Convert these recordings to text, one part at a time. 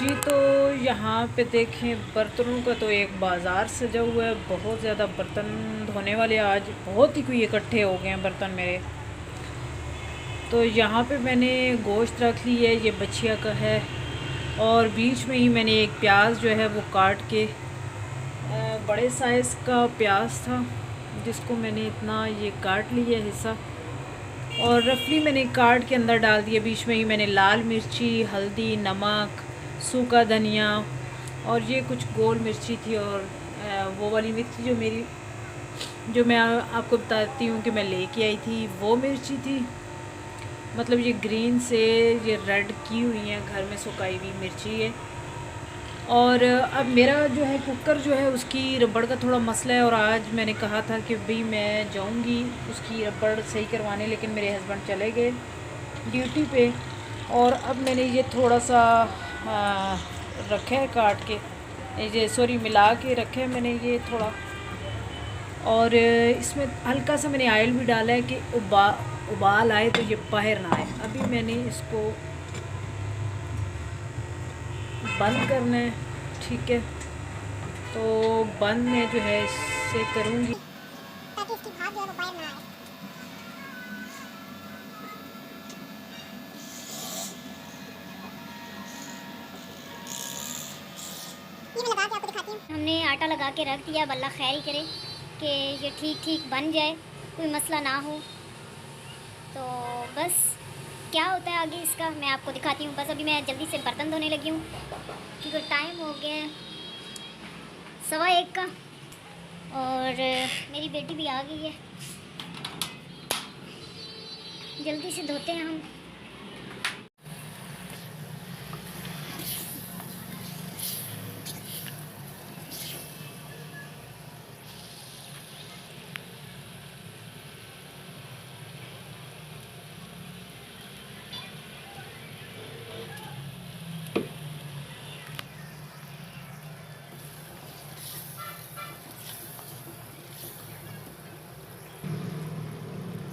जी तो यहाँ पे देखें बर्तनों का तो एक बाज़ार सजा हुआ है। बहुत ज़्यादा बर्तन धोने वाले आज बहुत ही कोई इकट्ठे हो गए हैं बर्तन मेरे। तो यहाँ पे मैंने गोश्त रख ली है, ये बछिया का है। और बीच में ही मैंने एक प्याज जो है वो काट के, बड़े साइज़ का प्याज था जिसको मैंने इतना ये काट लिया हिस्सा, और रफली मैंने काट के अंदर डाल दिया। बीच में ही मैंने लाल मिर्ची, हल्दी, नमक, सूखा धनिया और ये कुछ गोल मिर्ची थी, और वो वाली मिर्ची जो मैं आपको बताती हूँ कि मैं लेके आई थी, वो मिर्ची थी। मतलब ये ग्रीन से ये रेड की हुई है, घर में सुखाई हुई मिर्ची है। और अब मेरा जो है कुकर जो है उसकी रबड़ का थोड़ा मसला है, और आज मैंने कहा था कि भाई मैं जाऊंगी उसकी रबड़ सही करवाने, लेकिन मेरे हस्बैंड चले गए ड्यूटी पे। और अब मैंने ये थोड़ा सा रखा है काट के, ये सॉरी मिला के रखा है मैंने ये थोड़ा। और इसमें हल्का सा मैंने ऑयल भी डाला है कि उबाल आए तो ये बाहर ना आए। अभी मैंने इसको बंद करना है, ठीक है। तो बंद मैं जो है इससे करूँगी ताकि इसकी भाप जो है वो बाहर ना आए। ये मैं लगा के आपको दिखाती हूँ। हमने आटा लगा के रख दिया, अल्लाह खैर ही करे कि ये ठीक ठीक बन जाए, कोई मसला ना हो। तो बस क्या होता है आगे इसका मैं आपको दिखाती हूँ। बस अभी मैं जल्दी से बर्तन धोने लगी हूँ क्योंकि टाइम हो गया है 1:15 का, और मेरी बेटी भी आ गई है। जल्दी से धोते हैं हम।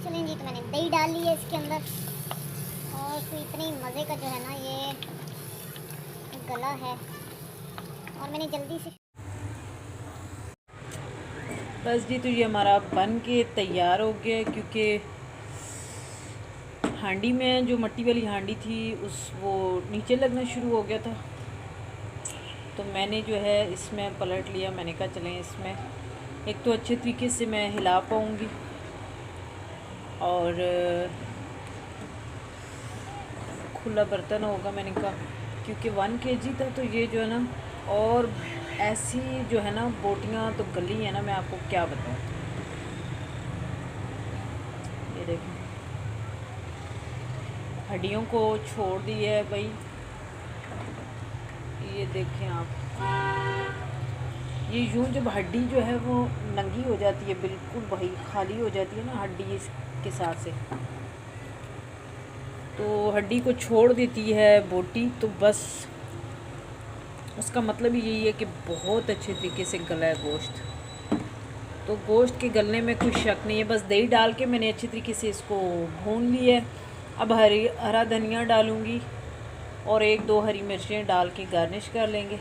चलें जी, तो मैंने दही डाल ली है इसके अंदर, और फिर इतनी मज़े का जो है ना ये गला है, और मैंने जल्दी से बस जी। तो ये हमारा बन के तैयार हो गया, क्योंकि हांडी में जो मट्टी वाली हांडी थी वो नीचे लगना शुरू हो गया था। तो मैंने जो है इसमें पलट लिया। मैंने कहा चलें इसमें एक तो अच्छे तरीके से मैं हिला पाऊँगी, और खुला बर्तन होगा। मैंने कहा क्योंकि 1 kg था, तो ये जो है ना, और ऐसी जो है ना बोटियाँ तो गली है ना, मैं आपको क्या बताऊँ। ये देखें हड्डियों को छोड़ दी है भाई। ये देखें आप, ये यूँ जब हड्डी जो है वो नंगी हो जाती है, बिल्कुल भाई खाली हो जाती है ना हड्डी इसके साथ से, तो हड्डी को छोड़ देती है बोटी। तो बस उसका मतलब ही यही है कि बहुत अच्छे तरीके से गला है गोश्त। तो गोश्त के गलने में कोई शक नहीं है। बस दही डाल के मैंने अच्छे तरीके से इसको भून लिया है। अब हरा धनिया डालूँगी और 1-2 हरी मिर्चें डाल के गार्निश कर लेंगे,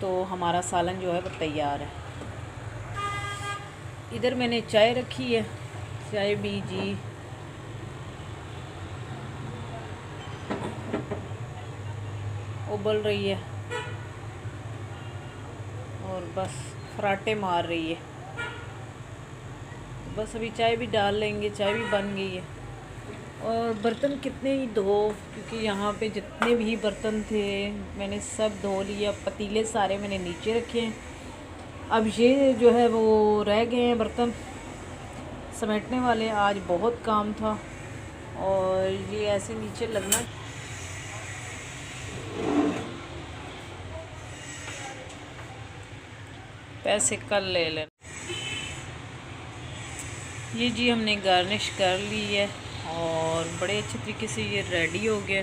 तो हमारा सालन जो है वो तैयार है। इधर मैंने चाय रखी है, चाय भी जी उबल रही है, और बस फराटे मार रही है। बस अभी चाय भी डाल लेंगे, चाय भी बन गई है। और बर्तन कितने ही धो, क्योंकि यहाँ पे जितने भी बर्तन थे मैंने सब धो लिया। पतीले सारे मैंने नीचे रखे हैं। अब ये जो है वो रह गए हैं बर्तन समेटने वाले। आज बहुत काम था, और ये ऐसे नीचे लगना। पैसे कल ले लेना। ये जी हमने गार्निश कर ली है, और बड़े अच्छे तरीके से ये रेडी हो गया।